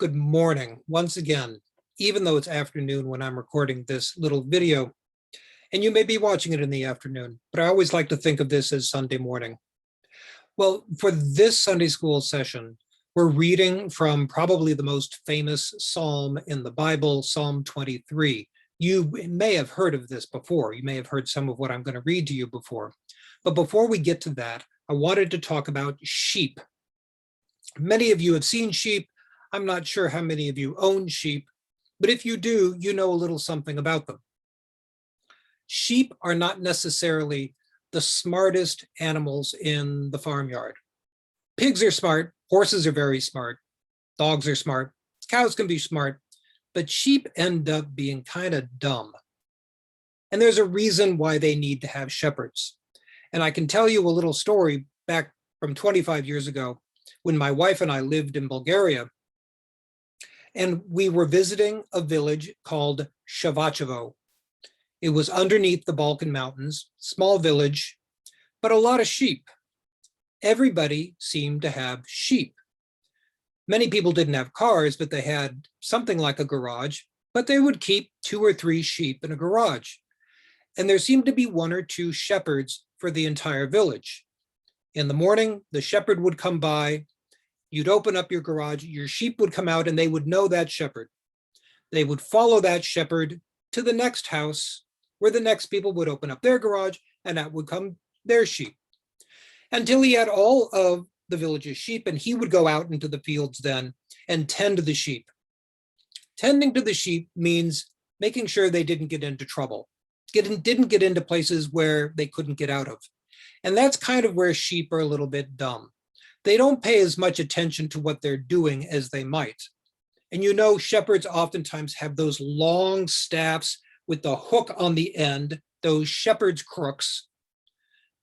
Good morning once again, even though it's afternoon when I'm recording this little video, and you may be watching it in the afternoon, but I always like to think of this as Sunday morning. Well, for this Sunday school session, we're reading from probably the most famous psalm in the Bible, Psalm 23. You may have heard of this before. You may have heard some of what I'm going to read to you before. But before we get to that, I wanted to talk about sheep. Many of you have seen sheep. I'm not sure how many of you own sheep, but if you do, you know a little something about them. Sheep are not necessarily the smartest animals in the farmyard. Pigs are smart, horses are very smart, dogs are smart, cows can be smart, but sheep end up being kind of dumb. And there's a reason why they need to have shepherds. And I can tell you a little story back from 25 years ago when my wife and I lived in Bulgaria. And we were visiting a village called Shavachevo. It was underneath the Balkan Mountains, small village, but a lot of sheep. Everybody seemed to have sheep. Many people didn't have cars, but they had something like a garage, but they would keep 2 or 3 sheep in a garage. And there seemed to be 1 or 2 shepherds for the entire village. In the morning, the shepherd would come by. You'd open up your garage, your sheep would come out, and they would know that shepherd. They would follow that shepherd to the next house, where the next people would open up their garage, and out would come their sheep. Until he had all of the village's sheep, and he would go out into the fields then and tend to the sheep. Tending to the sheep means making sure they didn't get into trouble, didn't get into places where they couldn't get out of. And that's kind of where sheep are a little bit dumb. They don't pay as much attention to what they're doing as they might. And you know, shepherds oftentimes have those long staffs with the hook on the end, those shepherd's crooks.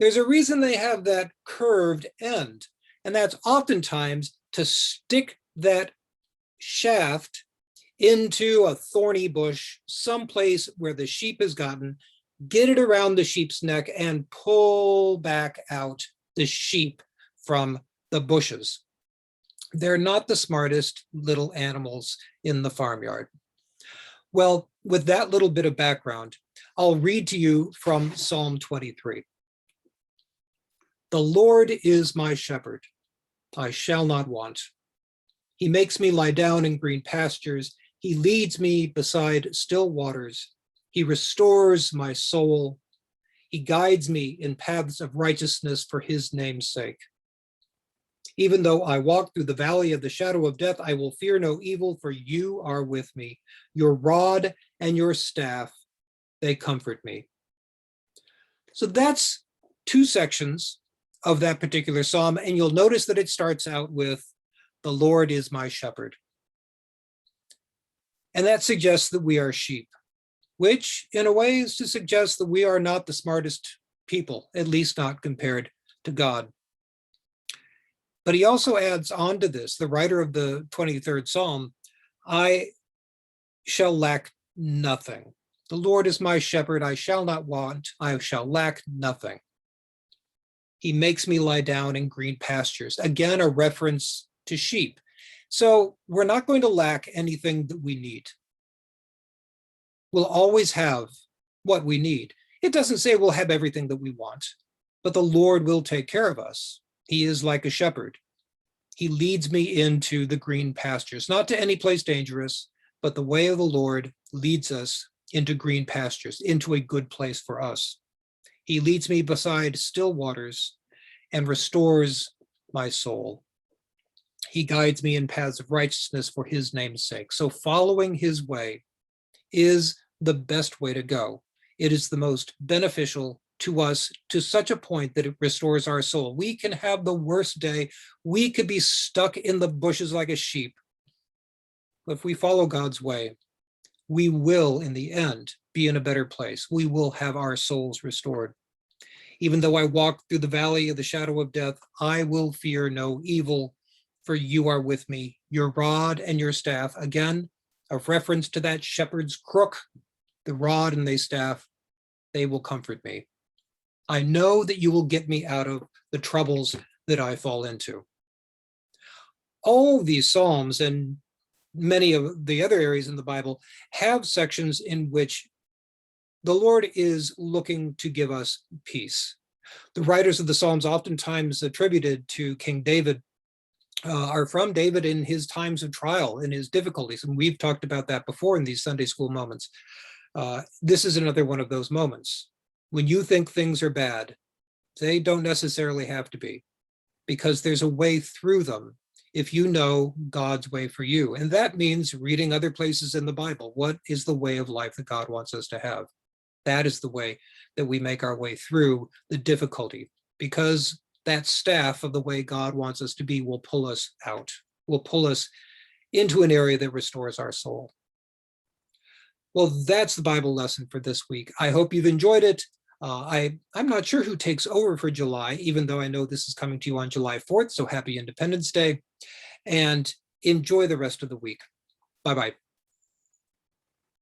There's a reason they have that curved end, and that's oftentimes to stick that shaft into a thorny bush, someplace where the sheep has gotten, get it around the sheep's neck, and pull back out the sheep from the bushes. They're not the smartest little animals in the farmyard. Well, with that little bit of background, I'll read to you from Psalm 23. The Lord is my shepherd, I shall not want. He makes me lie down in green pastures. He leads me beside still waters. He restores my soul. He guides me in paths of righteousness for his name's sake. Even though I walk through the valley of the shadow of death, I will fear no evil, for you are with me. Your rod and your staff, they comfort me. So that's 2 sections of that particular psalm, and you'll notice that it starts out with, the Lord is my shepherd. And that suggests that we are sheep, which in a way is to suggest that we are not the smartest people, at least not compared to God. But he also adds on to this, the writer of the 23rd Psalm, I shall lack nothing. The Lord is my shepherd, I shall not want, I shall lack nothing. He makes me lie down in green pastures. Again, a reference to sheep. So we're not going to lack anything that we need. We'll always have what we need. It doesn't say we'll have everything that we want, but the Lord will take care of us. He is like a shepherd. He leads me into the green pastures, not to any place dangerous, but the way of the Lord leads us into green pastures, into a good place for us. He leads me beside still waters and restores my soul. He guides me in paths of righteousness for his name's sake. So following his way is the best way to go. It is the most beneficial to us to such a point that it restores our soul. We can have the worst day. We could be stuck in the bushes like a sheep. But if we follow God's way, we will, in the end, be in a better place. We will have our souls restored. Even though I walk through the valley of the shadow of death, I will fear no evil, for you are with me. Your rod and your staff, again, a reference to that shepherd's crook, the rod and the staff, they will comfort me. I know that you will get me out of the troubles that I fall into. All of these Psalms, and many of the other areas in the Bible have sections in which the Lord is looking to give us peace. The writers of the Psalms, oftentimes attributed to King David, are from David in his times of trial, in his difficulties. And we've talked about that before in these Sunday school moments. This is another one of those moments. When you think things are bad, they don't necessarily have to be, because there's a way through them if you know God's way for you. And that means reading other places in the Bible. What is the way of life that God wants us to have? That is the way that we make our way through the difficulty, because that staff of the way God wants us to be will pull us out, will pull us into an area that restores our soul. Well, that's the Bible lesson for this week. I hope you've enjoyed it. I'm not sure who takes over for July, even though I know this is coming to you on July 4th, so happy Independence Day, and enjoy the rest of the week. Bye-bye.